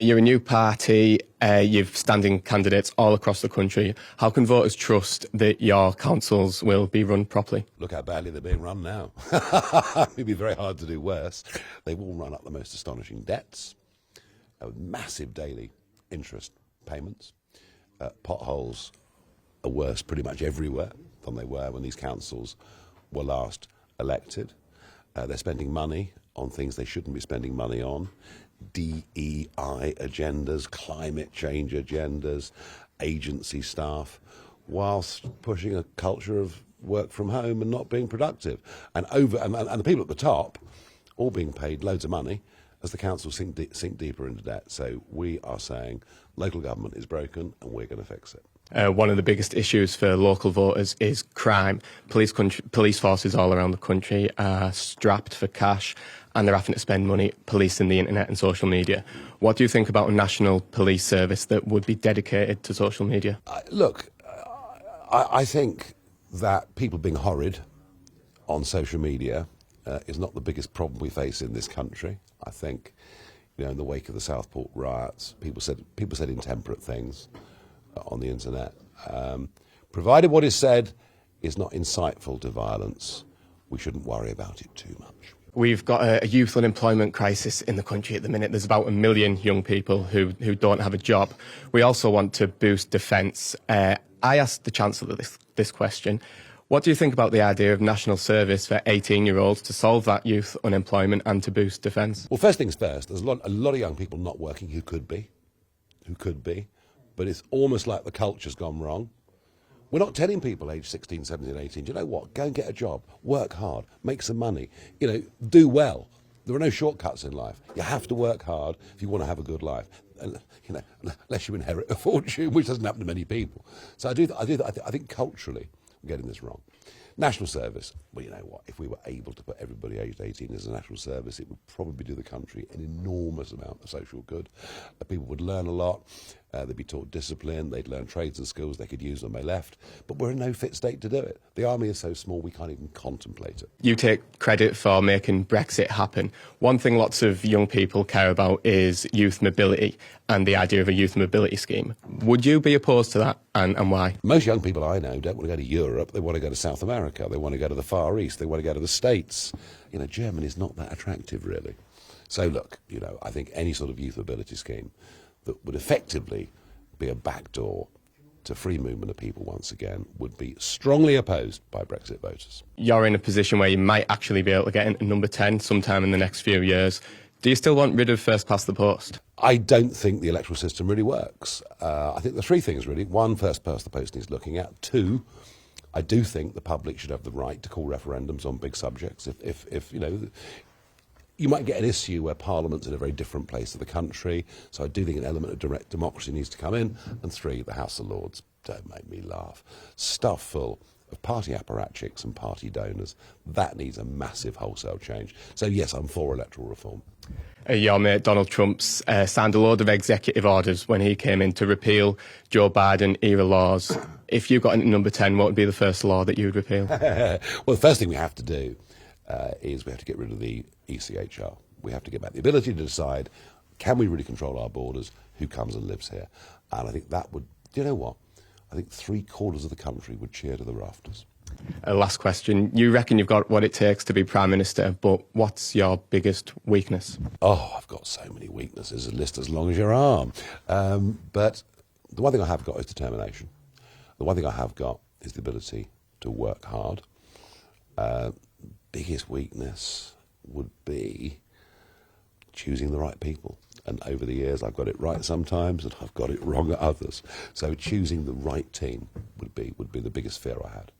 You're a new party, you've standing candidates all across the country. How can voters trust that your councils will be run properly? Look how badly they're being run now. It'd be very hard to do worse. They've all run up the most astonishing debts, massive daily interest payments. Potholes are worse pretty much everywhere than they were when these councils were last elected. They're spending money on things they shouldn't be spending money on. DEI agendas, climate change agendas, agency staff, whilst pushing a culture of work from home and not being productive. And the people at the top all being paid loads of money as the councils sink deeper into debt. So we are saying local government is broken and we're going to fix it. One of the biggest issues for local voters is crime. Police forces all around the country are strapped for cash and they're having to spend money policing the internet and social media. What do you think about a national police service that would be dedicated to social media? I think that people being horrid on social media is not the biggest problem we face in this country. I think, in the wake of the Southport riots, people said intemperate things on the internet. Provided what is said is not insightful to violence, we shouldn't worry about it too much. We've got a youth unemployment crisis in the country at the minute. There's about 1 million young people who don't have a job. We also want to boost defence. I asked the Chancellor this question. What do you think about the idea of national service for 18-year-olds to solve that youth unemployment and to boost defence? Well, first things first, there's a lot of young people not working who could be, but it's almost like the culture's gone wrong. We're not telling people aged 16, 17, 18, do you know what, go and get a job, work hard, make some money, do well. There are no shortcuts in life. You have to work hard if you want to have a good life, unless you inherit a fortune, which doesn't happen to many people. So I think culturally we're getting this wrong. National service, well, you know what, if we were able to put everybody aged 18 as a national service, it would probably do the country an enormous amount of social good. People would learn a lot, they'd be taught discipline, they'd learn trades and skills they could use when they left, but we're in no fit state to do it. The army is so small we can't even contemplate it. You take credit for making Brexit happen. One thing lots of young people care about is youth mobility and the idea of a youth mobility scheme. Would you be opposed to that, and why? Most young people I know don't want to go to Europe, they want to go to South America, they want to go to the Far East, they want to go to the States. Germany's not that attractive, really. So look, I think any sort of youth mobility scheme that would effectively be a backdoor to free movement of people once again would be strongly opposed by Brexit voters. You're in a position where you might actually be able to get into number 10 sometime in the next few years. Do you still want rid of first past the post? I don't think the electoral system really works. I think there are three things really. One, first past the post needs looking at. Two, I do think the public should have the right to call referendums on big subjects. If you might get an issue where Parliament's in a very different place of the country, so I do think an element of direct democracy needs to come in. And three, the House of Lords, don't make me laugh, stuff full of party apparatchiks and party donors. That needs a massive wholesale change. So yes, I'm for electoral reform. Your mate Donald Trump's signed a load of executive orders when he came in to repeal Joe Biden-era laws. If you got into number 10, what would be the first law that you would repeal? Well, the first thing we have to do is we have to get rid of the ECHR. We have to get back the ability to decide, can we really control our borders, who comes and lives here? And I think that would, do you know what? I think 3/4 of the country would cheer to the rafters. Last question. You reckon you've got what it takes to be Prime Minister, but what's your biggest weakness? Oh, I've got so many weaknesses, a list as long as your arm. But the one thing I have got is determination. The one thing I have got is the ability to work hard. Biggest weakness would be choosing the right people. And over the years, I've got it right sometimes, and I've got it wrong at others. So choosing the right team would be the biggest fear I had.